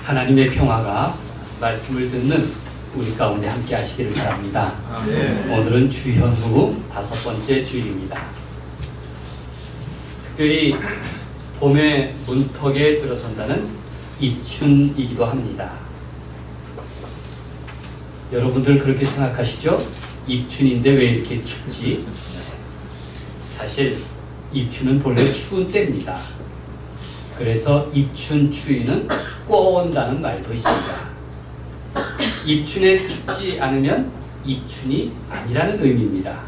하나님의 평화가 말씀을 듣는 우리 가운데 함께 하시기를 바랍니다. 오늘은 주현후 5번째 주일입니다. 특별히 봄의 문턱에 들어선다는 입춘이기도 합니다. 여러분들 그렇게 생각하시죠? 입춘인데 왜 이렇게 춥지? 사실 입춘은 본래 추운 때입니다. 그래서 입춘 추위는 꿔온다는 말도 있습니다. 입춘에 춥지 않으면 입춘이 아니라는 의미입니다.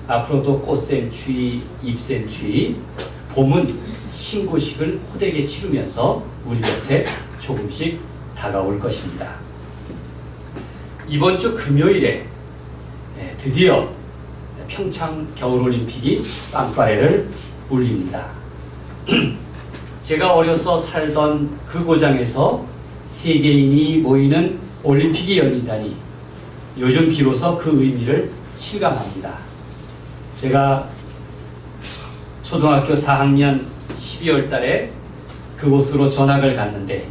앞으로도 꽃샘 추위, 잎샘 추위, 봄은 신고식을 호되게 치르면서 우리 곁에 조금씩 다가올 것입니다. 이번 주 금요일에 드디어 평창 겨울올림픽이 빵빠레를 울립니다. 제가 어려서 살던 그 고장에서 세계인이 모이는 올림픽이 열린다니 요즘 비로소 그 의미를 실감합니다. 제가 초등학교 4학년 12월 달에 그곳으로 전학을 갔는데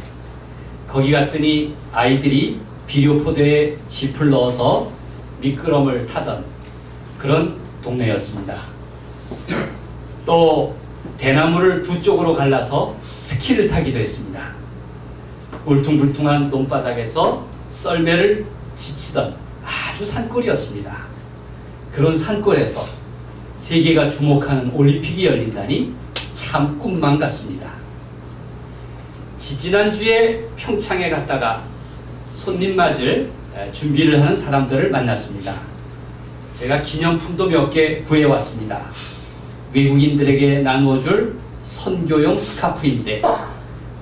거기 갔더니 아이들이 비료포대에 짚을 넣어서 미끄럼을 타던 그런 동네였습니다. 또 대나무를 두 쪽으로 갈라서 스키를 타기도 했습니다. 울퉁불퉁한 논바닥에서 썰매를 지치던 아주 산골이었습니다. 그런 산골에서 세계가 주목하는 올림픽이 열린다니 참 꿈만 같습니다. 지지난주에 평창에 갔다가 손님 맞을 준비를 하는 사람들을 만났습니다. 제가 기념품도 몇 개 구해왔습니다. 외국인들에게 나누어줄 선교용 스카프인데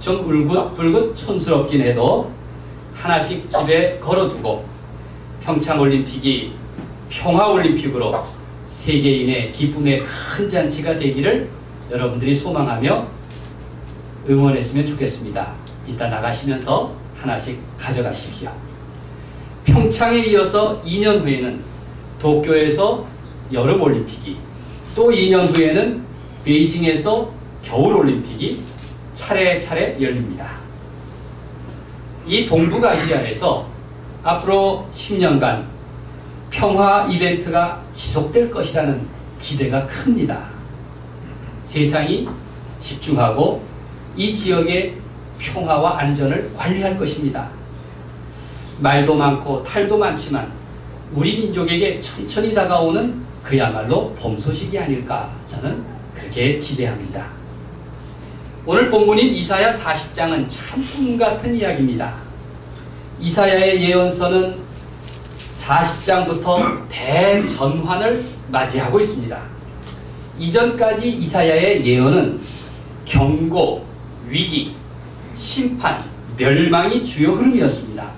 좀 울긋불긋 촌스럽긴 해도 하나씩 집에 걸어두고 평창올림픽이 평화올림픽으로 세계인의 기쁨의 큰 잔치가 되기를 여러분들이 소망하며 응원했으면 좋겠습니다. 이따 나가시면서 하나씩 가져가십시오. 평창에 이어서 2년 후에는 도쿄에서 여름올림픽이, 또 2년 후에는 베이징에서 겨울올림픽이 차례차례 열립니다. 이 동북아시아에서 앞으로 10년간 평화 이벤트가 지속될 것이라는 기대가 큽니다. 세상이 집중하고 이 지역의 평화와 안전을 관리할 것입니다. 말도 많고 탈도 많지만 우리 민족에게 천천히 다가오는 그야말로 봄 소식이 아닐까 저는 그렇게 기대합니다. 오늘 본문인 이사야 40장은 참 꿈같은 이야기입니다. 이사야의 예언서는 40장부터 대전환을 맞이하고 있습니다. 이전까지 이사야의 예언은 경고, 위기, 심판, 멸망이 주요 흐름이었습니다.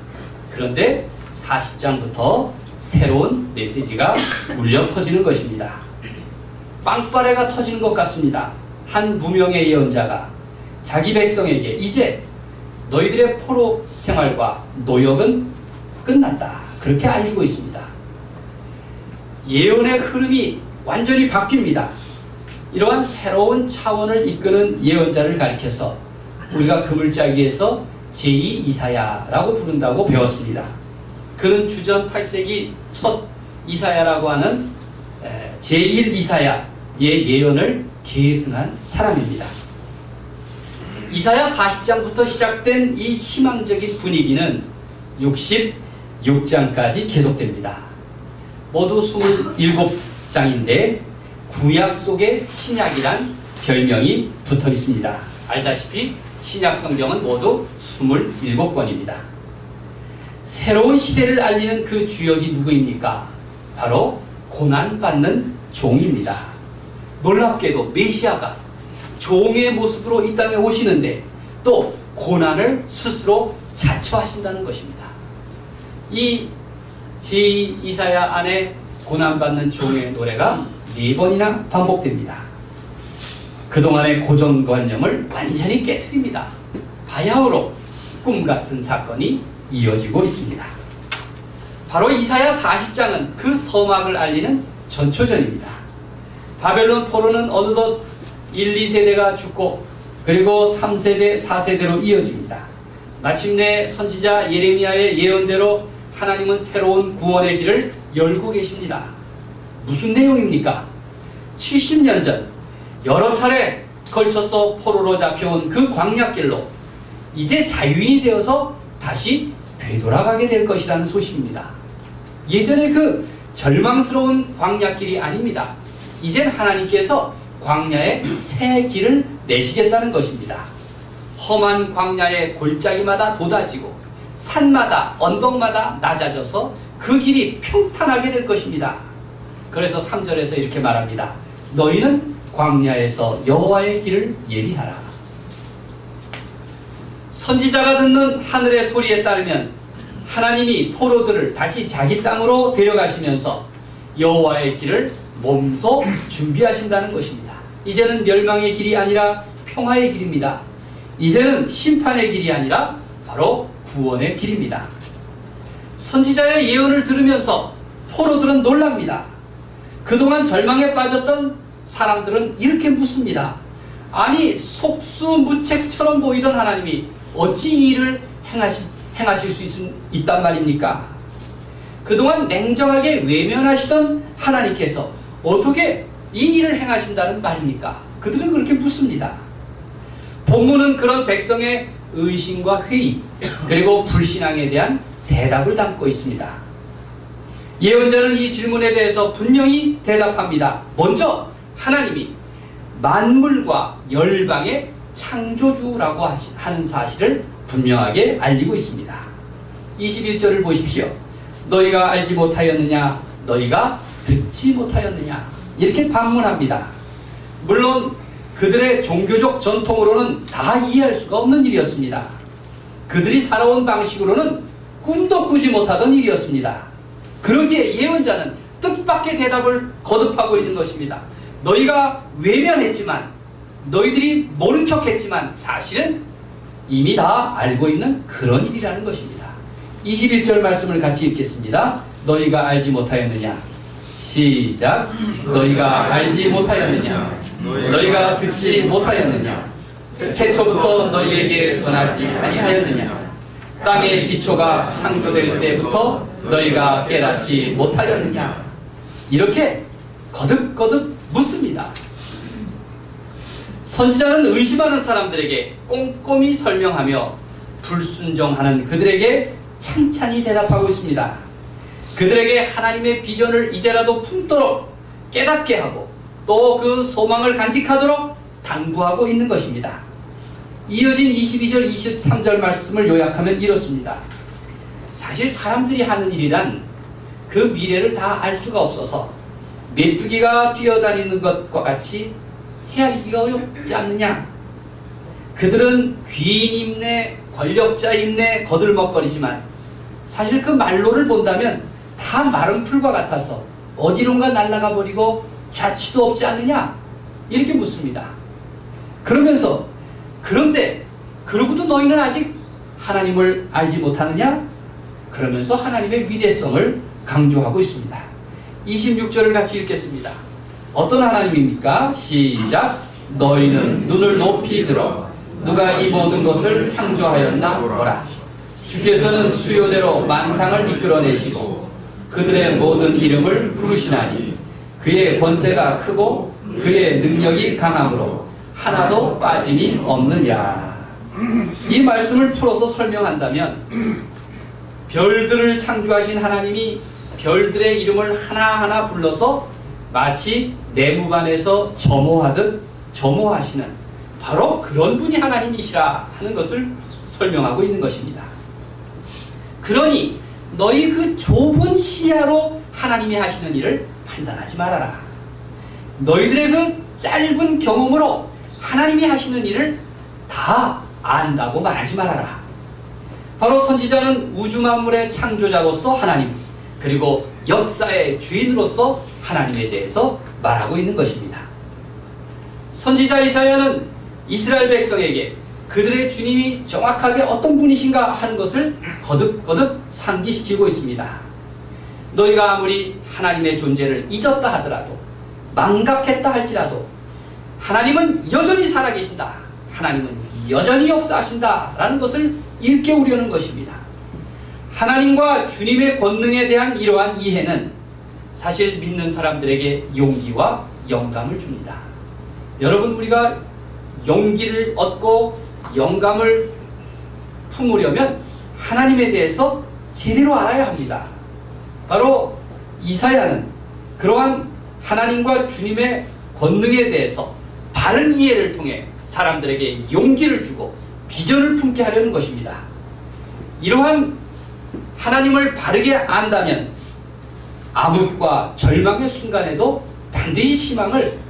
그런데 40장부터 새로운 메시지가 울려 퍼지는 것입니다. 빵빠레가 터지는 것 같습니다. 한 무명의 예언자가 자기 백성에게 이제 너희들의 포로 생활과 노역은 끝났다, 그렇게 알리고 있습니다. 예언의 흐름이 완전히 바뀝니다. 이러한 새로운 차원을 이끄는 예언자를 가리켜서 우리가 그물짜기에서 제2 이사야라고 부른다고 배웠습니다. 그는 주전 8세기 첫 이사야라고 하는 제1 이사야의 예언을 계승한 사람입니다. 이사야 40장부터 시작된 이 희망적인 분위기는 66장까지 계속됩니다. 모두 27장인데 구약 속에 신약이란 별명이 붙어 있습니다. 알다시피 신약 성경은 모두 27권입니다. 새로운 시대를 알리는 그 주역이 누구입니까? 바로 고난받는 종입니다. 놀랍게도 메시아가 종의 모습으로 이 땅에 오시는데 또 고난을 스스로 자처하신다는 것입니다. 이 제2이사야 안에 고난받는 종의 노래가 4번이나 반복됩니다. 그동안의 고정관념을 완전히 깨트립니다. 바야흐로 꿈같은 사건이 이어지고 있습니다. 바로 이사야 40장은 그 서막을 알리는 전초전입니다. 바벨론 포로는 어느덧 1, 2세대가 죽고 그리고 3세대, 4세대로 이어집니다. 마침내 선지자 예레미야의 예언대로 하나님은 새로운 구원의 길을 열고 계십니다. 무슨 내용입니까? 70년 전 여러 차례 걸쳐서 포로로 잡혀온 그 광야길로 이제 자유인이 되어서 다시 되돌아가게 될 것이라는 소식입니다. 예전에 그 절망스러운 광야길이 아닙니다. 이젠 하나님께서 광야에 새 길을 내시겠다는 것입니다. 험한 광야의 골짜기마다 돋아지고 산마다 언덕마다 낮아져서 그 길이 평탄하게 될 것입니다. 그래서 3절에서 이렇게 말합니다. 너희는 광야에서 여호와의 길을 예비하라. 선지자가 듣는 하늘의 소리에 따르면 하나님이 포로들을 다시 자기 땅으로 데려가시면서 여호와의 길을 몸소 준비하신다는 것입니다. 이제는 멸망의 길이 아니라 평화의 길입니다. 이제는 심판의 길이 아니라 바로 구원의 길입니다. 선지자의 예언을 들으면서 포로들은 놀랍니다. 그동안 절망에 빠졌던 사람들은 이렇게 묻습니다. 아니 속수무책처럼 보이던 하나님이 어찌 이 일을 행하실 수 있단 말입니까? 그동안 냉정하게 외면하시던 하나님께서 어떻게 이 일을 행하신다는 말입니까? 그들은 그렇게 묻습니다. 본문은 그런 백성의 의심과 회의 그리고 불신앙에 대한 대답을 담고 있습니다. 예언자는 이 질문에 대해서 분명히 대답합니다. 먼저 하나님이 만물과 열방의 창조주라고 하는 사실을 분명하게 알리고 있습니다. 21절을 보십시오. 너희가 알지 못하였느냐? 너희가 듣지 못하였느냐? 이렇게 반문합니다. 물론 그들의 종교적 전통으로는 다 이해할 수가 없는 일이었습니다. 그들이 살아온 방식으로는 꿈도 꾸지 못하던 일이었습니다. 그러기에 예언자는 뜻밖의 대답을 거듭하고 있는 것입니다. 너희가 외면했지만, 너희들이 모른 척했지만 사실은 이미 다 알고 있는 그런 일이라는 것입니다. 21절 말씀을 같이 읽겠습니다. 너희가 알지 못하였느냐? 시작. 너희가 알지 못하였느냐? 너희가 듣지 못하였느냐? 태초부터 너희에게 전하지 아니하였느냐? 땅의 기초가 창조될 때부터 너희가 깨닫지 못하였느냐? 이렇게 거듭거듭 묻습니다. 선지자는 의심하는 사람들에게 꼼꼼히 설명하며 불순종하는 그들에게 찬찬히 대답하고 있습니다. 그들에게 하나님의 비전을 이제라도 품도록 깨닫게 하고 또 그 소망을 간직하도록 당부하고 있는 것입니다. 이어진 22절 23절 말씀을 요약하면 이렇습니다. 사실 사람들이 하는 일이란 그 미래를 다 알 수가 없어서 메뚜기가 뛰어다니는 것과 같이 헤아리기가 어렵지 않느냐? 그들은 귀인 입내, 권력자 입내 거들먹거리지만 사실 그 말로를 본다면 다 마른 풀과 같아서 어디론가 날아가 버리고 자취도 없지 않느냐? 이렇게 묻습니다. 그러면서 그런데 그러고도 너희는 아직 하나님을 알지 못하느냐? 그러면서 하나님의 위대성을 강조하고 있습니다. 26절을 같이 읽겠습니다. 어떤 하나님입니까? 시작. 너희는 눈을 높이 들어 누가 이 모든 것을 창조하였나 보라. 주께서는 수요대로 만상을 이끌어내시고 그들의 모든 이름을 부르시나니 그의 권세가 크고 그의 능력이 강함으로 하나도 빠짐이 없느냐. 이 말씀을 풀어서 설명한다면 별들을 창조하신 하나님이 별들의 이름을 하나하나 불러서 마치 내무반에서 점호하듯 점호하시는 바로 그런 분이 하나님이시라 하는 것을 설명하고 있는 것입니다. 그러니 너희 그 좁은 시야로 하나님이 하시는 일을 판단하지 말아라. 너희들의 그 짧은 경험으로 하나님이 하시는 일을 다 안다고 말하지 말아라. 바로 선지자는 우주 만물의 창조자로서 하나님, 그리고 역사의 주인으로서 하나님에 대해서 말하고 있는 것입니다. 선지자 이사야는 이스라엘 백성에게 그들의 주님이 정확하게 어떤 분이신가 하는 것을 거듭거듭 상기시키고 있습니다. 너희가 아무리 하나님의 존재를 잊었다 하더라도, 망각했다 할지라도 하나님은 여전히 살아계신다, 하나님은 여전히 역사하신다 라는 것을 일깨우려는 것입니다. 하나님과 주님의 권능에 대한 이러한 이해는 사실 믿는 사람들에게 용기와 영감을 줍니다. 여러분, 우리가 용기를 얻고 영감을 품으려면 하나님에 대해서 제대로 알아야 합니다. 바로 이사야는 그러한 하나님과 주님의 권능에 대해서 바른 이해를 통해 사람들에게 용기를 주고 비전을 품게 하려는 것입니다. 이러한 하나님을 바르게 안다면 암흑과 절망의 순간에도 반드시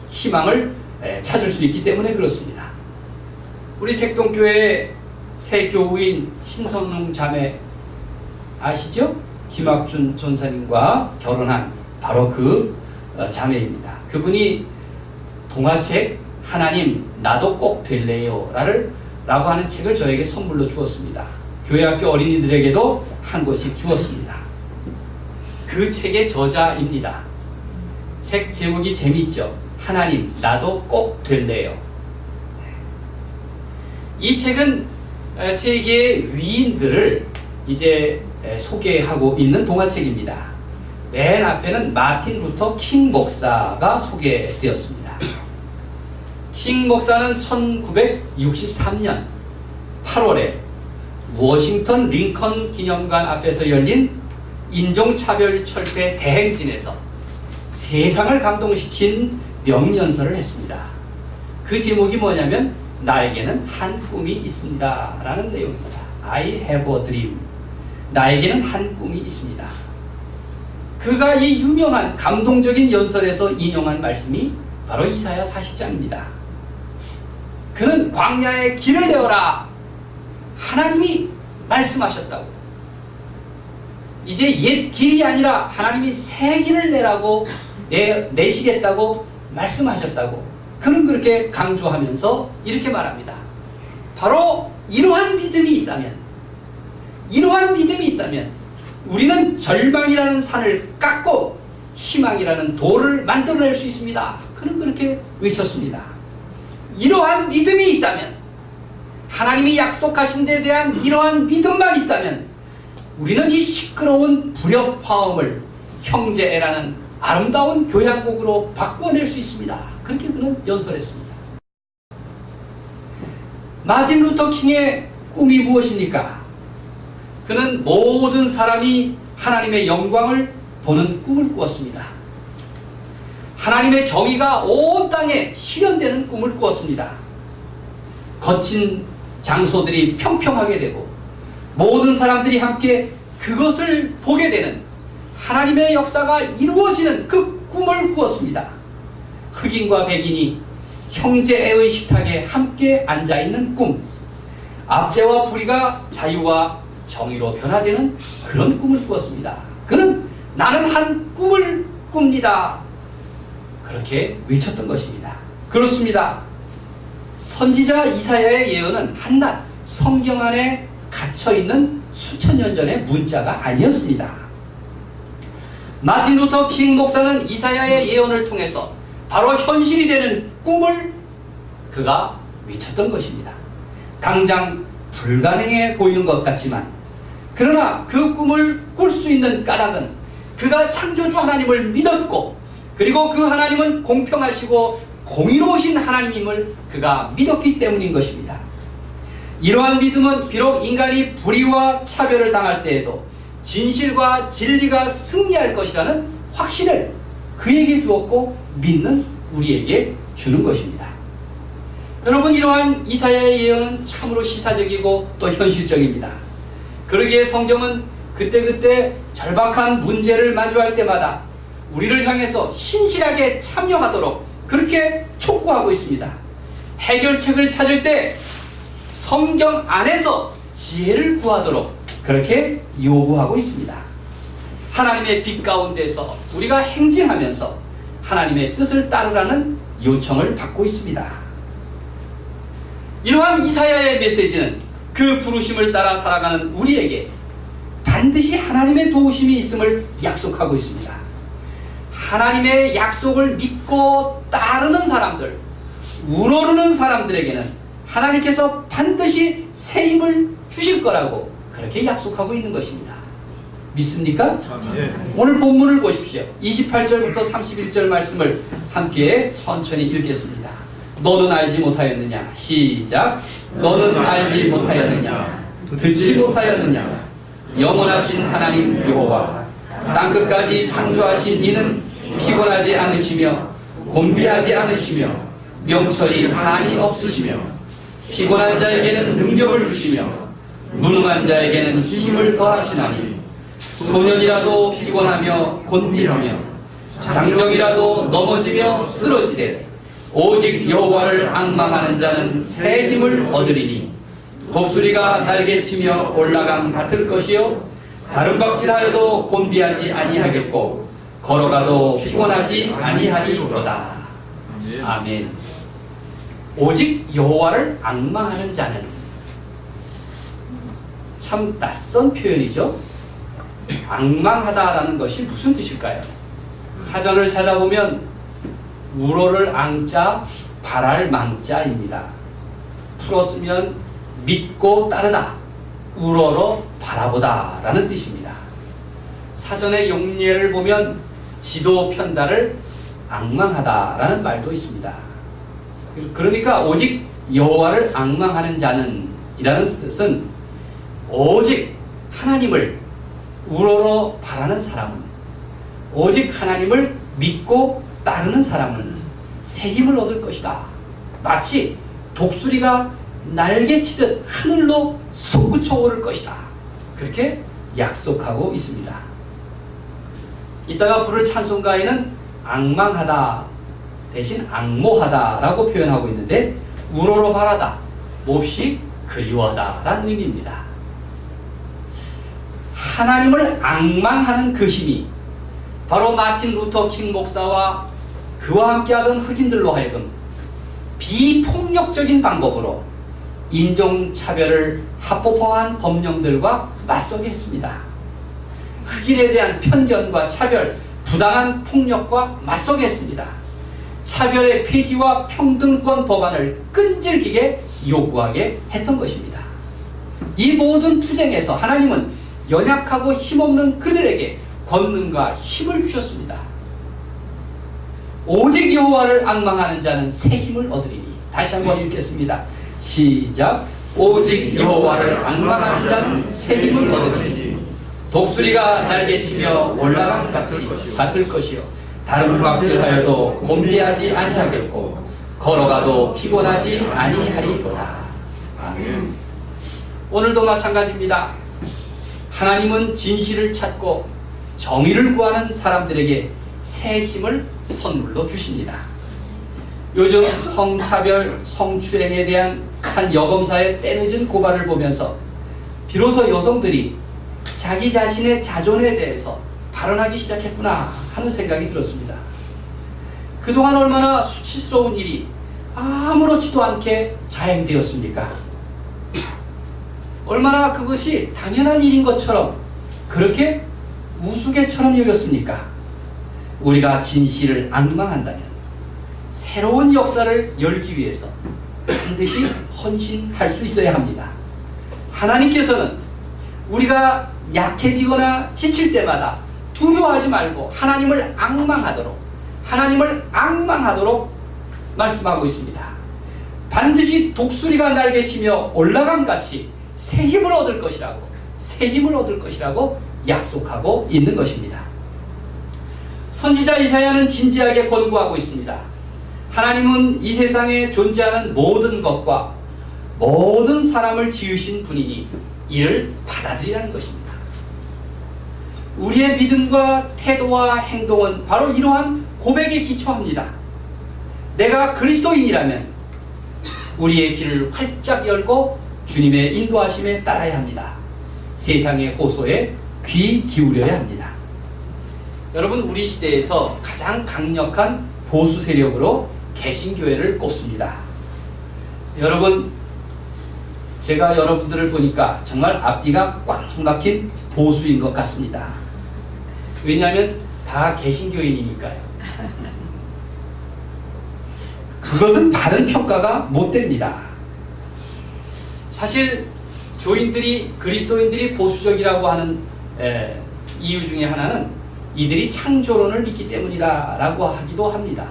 희망을 찾을 수 있기 때문에 그렇습니다. 우리 색동교회의 새 교우인 신성웅 자매 아시죠? 김학준 전사님과 결혼한 바로 그 자매입니다. 그분이 동화책 하나님 나도 꼭 될래요 라고 하는 책을 저에게 선물로 주었습니다. 교회학교 어린이들에게도 한 권씩 주었습니다. 그 책의 저자입니다. 책 제목이 재미있죠? 하나님 나도 꼭 될래요. 이 책은 세계의 위인들을 이제 소개하고 있는 동화책입니다. 맨 앞에는 마틴 루터 킹 목사가 소개되었습니다. 킹 목사는 1963년 8월에 워싱턴 링컨 기념관 앞에서 열린 인종차별 철폐 대행진에서 세상을 감동시킨 명연설을 했습니다. 그 제목이 뭐냐면 나에게는 한 꿈이 있습니다 라는 내용입니다. I have a dream. 나에게는 한 꿈이 있습니다. 그가 이 유명한 감동적인 연설에서 인용한 말씀이 바로 이사야 40장입니다. 그는 광야에 길을 내어라. 하나님이 말씀하셨다고. 이제 옛 길이 아니라 하나님이 새 길을 내시겠다고 말씀하셨다고. 그는 그렇게 강조하면서 이렇게 말합니다. 바로 이러한 믿음이 있다면 우리는 절망이라는 산을 깎고 희망이라는 돌을 만들어낼 수 있습니다. 그는 그렇게 외쳤습니다. 이러한 믿음이 있다면, 하나님이 약속하신 데에 대한 이러한 믿음만 있다면 우리는 이 시끄러운 불협화음을 형제애라는 아름다운 교향곡으로 바꾸어낼 수 있습니다. 그렇게 그는 연설했습니다. 마틴 루터 킹의 꿈이 무엇입니까? 그는 모든 사람이 하나님의 영광을 보는 꿈을 꾸었습니다. 하나님의 정의가 온 땅에 실현되는 꿈을 꾸었습니다. 거친 장소들이 평평하게 되고 모든 사람들이 함께 그것을 보게 되는 하나님의 역사가 이루어지는 그 꿈을 꾸었습니다. 흑인과 백인이 형제의 식탁에 함께 앉아있는 꿈, 압제와 불의가 자유와 정의로 변화되는 그런 꿈을 꾸었습니다. 그는 나는 한 꿈을 꿉니다. 그렇게 외쳤던 것입니다. 그렇습니다. 선지자 이사야의 예언은 한낱 성경 안에 갇혀있는 수천 년 전의 문자가 아니었습니다. 마틴 루터 킹 목사는 이사야의 예언을 통해서 바로 현실이 되는 꿈을 그가 외쳤던 것입니다. 당장 불가능해 보이는 것 같지만, 그러나 그 꿈을 꿀 수 있는 까닭은 그가 창조주 하나님을 믿었고, 그리고 그 하나님은 공평하시고 공의로우신 하나님임을 그가 믿었기 때문인 것입니다. 이러한 믿음은 비록 인간이 불의와 차별을 당할 때에도 진실과 진리가 승리할 것이라는 확신을 그에게 주었고 믿는 우리에게 주는 것입니다. 여러분, 이러한 이사야의 예언은 참으로 시사적이고 또 현실적입니다. 그러기에 성경은 그때그때 절박한 문제를 마주할 때마다 우리를 향해서 신실하게 참여하도록 그렇게 촉구하고 있습니다. 해결책을 찾을 때 성경 안에서 지혜를 구하도록 그렇게 요구하고 있습니다. 하나님의 빛 가운데서 우리가 행진하면서 하나님의 뜻을 따르라는 요청을 받고 있습니다. 이러한 이사야의 메시지는 그 부르심을 따라 살아가는 우리에게 반드시 하나님의 도우심이 있음을 약속하고 있습니다. 하나님의 약속을 믿고 따르는 사람들, 우러르는 사람들에게는 하나님께서 반드시 새 힘을 주실 거라고 그렇게 약속하고 있는 것입니다. 믿습니까? 오늘 본문을 보십시오. 28절부터 31절 말씀을 함께 천천히 읽겠습니다. 너는 알지 못하였느냐? 시작. 너는 알지 못하였느냐? 듣지 못하였느냐? 영원하신 하나님 여호와 땅끝까지 창조하신 이는 피곤하지 않으시며 곤비하지 않으시며 명철이 한이 없으시며 피곤한 자에게는 능력을 주시며 무능한 자에게는 힘을 더하시나니 소년이라도 피곤하며 곤비하며 장정이라도 넘어지며 쓰러지되 오직 여호와를 앙망하는 자는 새 힘을 얻으리니 독수리가 날개치며 올라감 같을 것이요 다른 박질하여도 곤비하지 아니하겠고 걸어가도 피곤하지 아니하리로다. 아멘. 오직 여호와를 앙망하는 자는, 참 낯선 표현이죠. 앙망하다라는 것이 무슨 뜻일까요? 사전을 찾아보면 우러를 앙자 바랄 망자입니다. 풀었으면 믿고 따르다, 우러러 바라보다 라는 뜻입니다. 사전의 용례를 보면 지도 편달을 앙망하다 라는 말도 있습니다. 그러니까 오직 여호와를 앙망하는 자는 이라는 뜻은 오직 하나님을 우러러 바라는 사람은, 오직 하나님을 믿고 따르는 사람은 새 힘을 얻을 것이다. 마치 독수리가 날개치듯 하늘로 솟구쳐 오를 것이다. 그렇게 약속하고 있습니다. 이따가 부를 찬송가에는 앙망하다 대신 앙모하다 라고 표현하고 있는데, 우러러 바라다, 몹시 그리워하다 라는 의미입니다. 하나님을 앙망하는 그 힘이 바로 마틴 루터 킹 목사와 그와 함께하던 흑인들로 하여금 비폭력적인 방법으로 인종차별을 합법화한 법령들과 맞서게 했습니다. 흑인에 대한 편견과 차별, 부당한 폭력과 맞서게 했습니다. 차별의 폐지와 평등권 법안을 끈질기게 요구하게 했던 것입니다. 이 모든 투쟁에서 하나님은 연약하고 힘없는 그들에게 권능과 힘을 주셨습니다. 오직 여호와를 앙망하는 자는 새 힘을 얻으리니. 다시 한번 읽겠습니다. 시작. 오직 여호와를 앙망하는 자는 새 힘을 얻으리니 독수리가 날개치며 올라간 같이 같을 것이요 다른 박질하여도 곤비하지 아니하겠고 걸어가도 피곤하지 아니하리로다. 아멘. 오늘도 마찬가지입니다. 하나님은 진실을 찾고 정의를 구하는 사람들에게 새 힘을 선물로 주십니다. 요즘 성차별, 성추행에 대한 한 여검사의 때늦은 고발을 보면서 비로소 여성들이 자기 자신의 자존에 대해서 발언하기 시작했구나 하는 생각이 들었습니다. 그동안 얼마나 수치스러운 일이 아무렇지도 않게 자행되었습니까? 얼마나 그것이 당연한 일인 것처럼 그렇게 우스개처럼 여겼습니까? 우리가 진실을 앙망한다면 새로운 역사를 열기 위해서 반드시 헌신할 수 있어야 합니다. 하나님께서는 우리가 약해지거나 지칠 때마다 두려워하지 말고 하나님을 앙망하도록 말씀하고 있습니다. 반드시 독수리가 날개치며 올라감같이 새 힘을 얻을 것이라고 약속하고 있는 것입니다. 선지자 이사야는 진지하게 권고하고 있습니다. 하나님은 이 세상에 존재하는 모든 것과 모든 사람을 지으신 분이니 이를 받아들이라는 것입니다. 우리의 믿음과 태도와 행동은 바로 이러한 고백에 기초합니다. 내가 그리스도인이라면 우리의 길을 활짝 열고 주님의 인도하심에 따라야 합니다. 세상의 호소에 귀 기울여야 합니다. 여러분, 우리 시대에서 가장 강력한 보수 세력으로 개신교회를 꼽습니다. 여러분, 제가 여러분들을 보니까 정말 앞뒤가 꽉 막힌 보수인 것 같습니다. 왜냐하면 다 개신교인이니까요. 그것은 바른 평가가 못 됩니다. 사실 그리스도인들이 보수적이라고 하는 이유 중에 하나는 이들이 창조론을 믿기 때문이라고 하기도 합니다.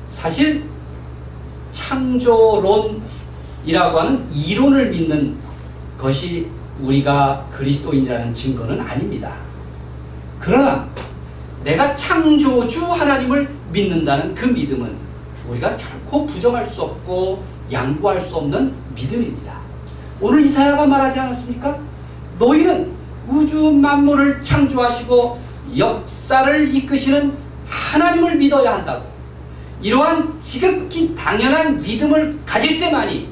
사실 창조론이라고 하는 이론을 믿는 것이 우리가 그리스도인이라는 증거는 아닙니다. 그러나 내가 창조주 하나님을 믿는다는 그 믿음은 우리가 결코 부정할 수 없고 양보할 수 없는 믿음입니다. 오늘 이사야가 말하지 않았습니까? 너희는 우주 만물을 창조하시고 역사를 이끄시는 하나님을 믿어야 한다고. 이러한 지극히 당연한 믿음을 가질 때만이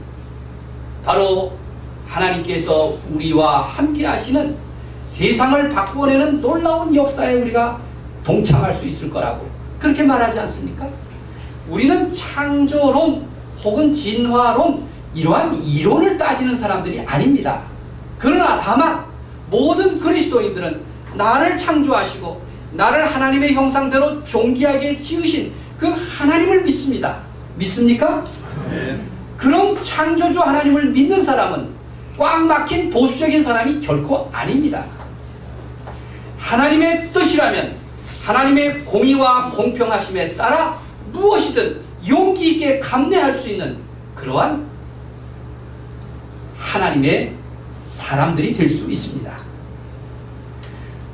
바로 하나님께서 우리와 함께 하시는 세상을 바꾸어내는 놀라운 역사에 우리가 동참할 수 있을 거라고 그렇게 말하지 않습니까? 우리는 창조론 혹은 진화론 이러한 이론을 따지는 사람들이 아닙니다. 그러나 다만 모든 그리스도인들은 나를 창조하시고 나를 하나님의 형상대로 존귀하게 지으신 그 하나님을 믿습니다. 믿습니까? 네. 그런 창조주 하나님을 믿는 사람은 꽉 막힌 보수적인 사람이 결코 아닙니다. 하나님의 뜻이라면 하나님의 공의와 공평하심에 따라 무엇이든 용기 있게 감내할 수 있는 그러한 하나님의 사람들이 될 수 있습니다.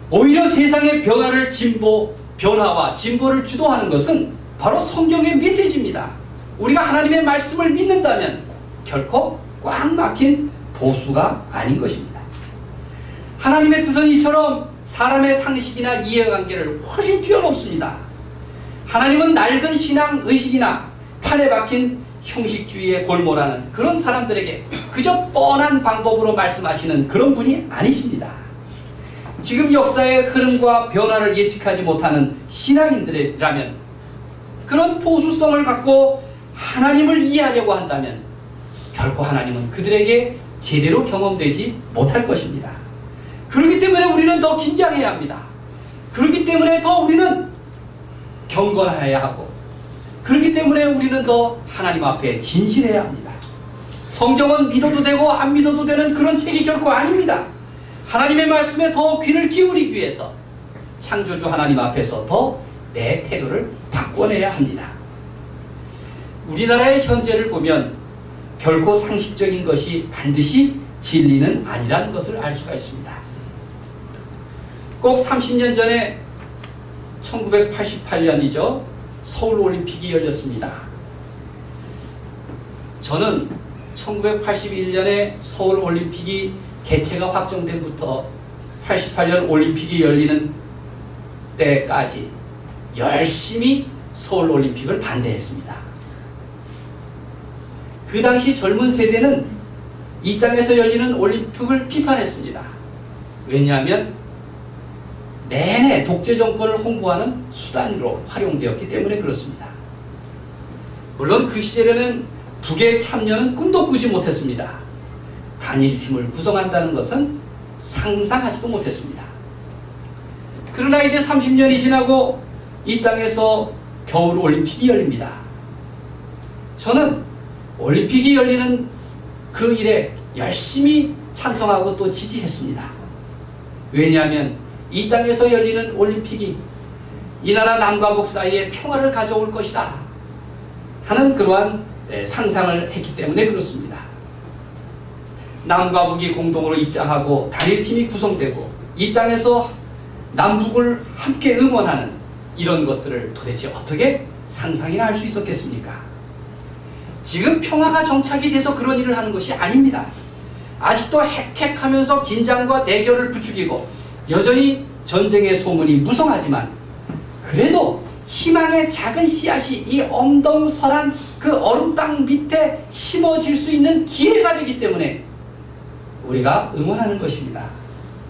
오히려 세상의 변화와 진보를 주도하는 것은 바로 성경의 메시지입니다. 우리가 하나님의 말씀을 믿는다면 결코 꽉 막힌 보수가 아닌 것입니다. 하나님의 뜻은 이처럼 사람의 상식이나 이해관계를 훨씬 뛰어넘습니다. 하나님은 낡은 신앙 의식이나 판에 박힌 형식주의에 골몰하는 그런 사람들에게 그저 뻔한 방법으로 말씀하시는 그런 분이 아니십니다. 지금 역사의 흐름과 변화를 예측하지 못하는 신앙인들이라면 그런 보수성을 갖고 하나님을 이해하려고 한다면 결코 하나님은 그들에게 제대로 경험되지 못할 것입니다. 그렇기 때문에 우리는 더 긴장해야 합니다. 그렇기 때문에 더 우리는 경건해야 하고 그렇기 때문에 우리는 더 하나님 앞에 진실해야 합니다. 성경은 믿어도 되고 안 믿어도 되는 그런 책이 결코 아닙니다. 하나님의 말씀에 더 귀를 기울이기 위해서 창조주 하나님 앞에서 더 내 태도를 바꿔내야 합니다. 우리나라의 현재를 보면 결코 상식적인 것이 반드시 진리는 아니라는 것을 알 수가 있습니다. 꼭 30년 전에 1988년이죠. 서울올림픽이 열렸습니다. 저는 1981년에 서울올림픽이 개최가 확정된부터 88년 올림픽이 열리는 때까지 열심히 서울올림픽을 반대했습니다. 그 당시 젊은 세대는 이 땅에서 열리는 올림픽을 비판했습니다. 왜냐하면 내내 독재 정권을 홍보하는 수단으로 활용되었기 때문에 그렇습니다. 물론 그 시절에는 북의 참여는 꿈도 꾸지 못했습니다. 단일팀을 구성한다는 것은 상상하지도 못했습니다. 그러나 이제 30년이 지나고 이 땅에서 겨울 올림픽이 열립니다. 저는 올림픽이 열리는 그 일에 열심히 찬성하고 또 지지했습니다. 왜냐하면 이 땅에서 열리는 올림픽이 이 나라 남과 북 사이에 평화를 가져올 것이다 하는 그러한 상상을 했기 때문에 그렇습니다. 남과 북이 공동으로 입장하고 단일팀이 구성되고 이 땅에서 남북을 함께 응원하는 이런 것들을 도대체 어떻게 상상이나 할 수 있었겠습니까? 지금 평화가 정착이 돼서 그런 일을 하는 것이 아닙니다. 아직도 헥헥하면서 긴장과 대결을 부추기고 여전히 전쟁의 소문이 무성하지만 그래도 희망의 작은 씨앗이 이 엄동설한 그 얼음 땅 밑에 심어질 수 있는 기회가 되기 때문에 우리가 응원하는 것입니다.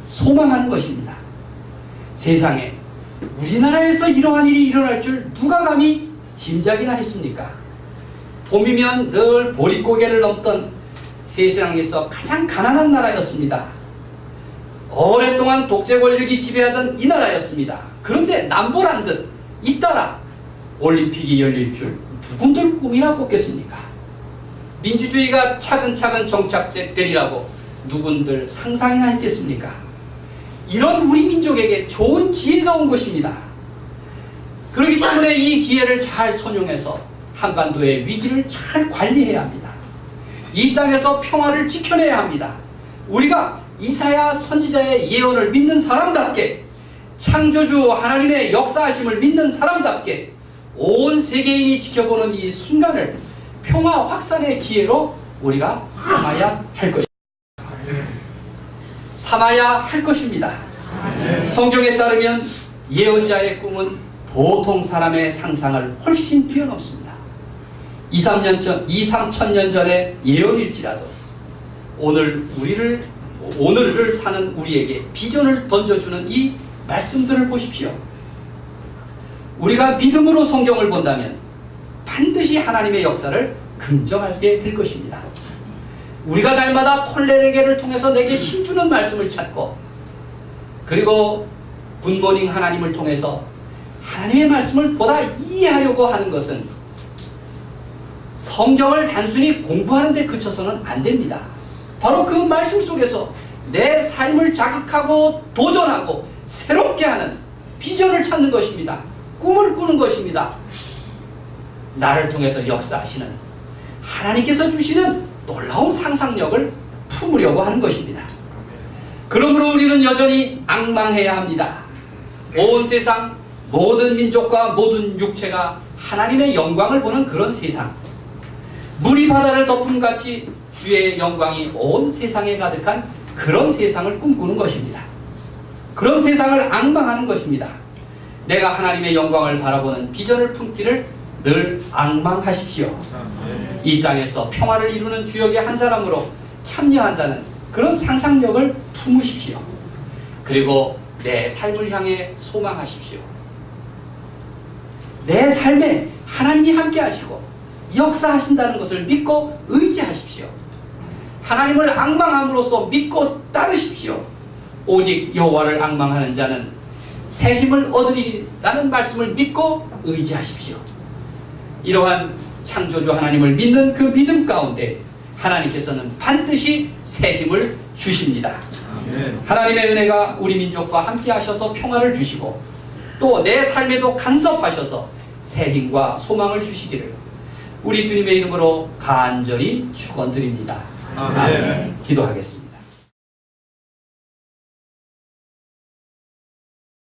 소망하는 것입니다. 세상에 우리나라에서 이러한 일이 일어날 줄 누가 감히 짐작이나 했습니까? 봄이면 늘 보릿고개를 넘던 세상에서 가장 가난한 나라였습니다. 오랫동안 독재 권력이 지배하던 이 나라였습니다. 그런데 남보란 듯 잇따라 올림픽이 열릴 줄 누군들 꿈이나 꿨겠습니까? 민주주의가 차근차근 정착되리라고 누군들 상상이나 했겠습니까? 이런 우리 민족에게 좋은 기회가 온 것입니다. 그렇기 때문에 이 기회를 잘 선용해서 한반도의 위기를 잘 관리해야 합니다. 이 땅에서 평화를 지켜내야 합니다. 우리가 이사야 선지자의 예언을 믿는 사람답게, 창조주 하나님의 역사하심을 믿는 사람답게 온 세계인이 지켜보는 이 순간을 평화 확산의 기회로 우리가 삼아야 할 것입니다. 삼아야 할 것입니다. 성경에 따르면 예언자의 꿈은 보통 사람의 상상을 훨씬 뛰어넘습니다. 2, 3천 년 전의 예언일지라도 오늘을 사는 우리에게 비전을 던져주는 이 말씀들을 보십시오. 우리가 믿음으로 성경을 본다면 반드시 하나님의 역사를 긍정하게 될 것입니다. 우리가 날마다 톨레르게를 통해서 내게 힘주는 말씀을 찾고, 그리고 굿모닝 하나님을 통해서 하나님의 말씀을 보다 이해하려고 하는 것은 성경을 단순히 공부하는 데 그쳐서는 안 됩니다. 바로 그 말씀 속에서 내 삶을 자극하고 도전하고 새롭게 하는 비전을 찾는 것입니다. 꿈을 꾸는 것입니다. 나를 통해서 역사하시는 하나님께서 주시는 놀라운 상상력을 품으려고 하는 것입니다. 그러므로 우리는 여전히 앙망해야 합니다. 온 세상 모든 민족과 모든 육체가 하나님의 영광을 보는 그런 세상, 물이 바다를 덮음같이 주의 영광이 온 세상에 가득한 그런 세상을 꿈꾸는 것입니다. 그런 세상을 앙망하는 것입니다. 내가 하나님의 영광을 바라보는 비전을 품기를 늘 앙망하십시오. 이 땅에서 평화를 이루는 주역의 한 사람으로 참여한다는 그런 상상력을 품으십시오. 그리고 내 삶을 향해 소망하십시오. 내 삶에 하나님이 함께 하시고 역사하신다는 것을 믿고 의지하십시오. 하나님을 앙망함으로써 믿고 따르십시오. 오직 여호와를 앙망하는 자는 새 힘을 얻으리라는 말씀을 믿고 의지하십시오. 이러한 창조주 하나님을 믿는 그 믿음 가운데 하나님께서는 반드시 새 힘을 주십니다. 하나님의 은혜가 우리 민족과 함께 하셔서 평화를 주시고 또 내 삶에도 간섭하셔서 새 힘과 소망을 주시기를 우리 주님의 이름으로 간절히 축원드립니다. 아멘. 기도하겠습니다.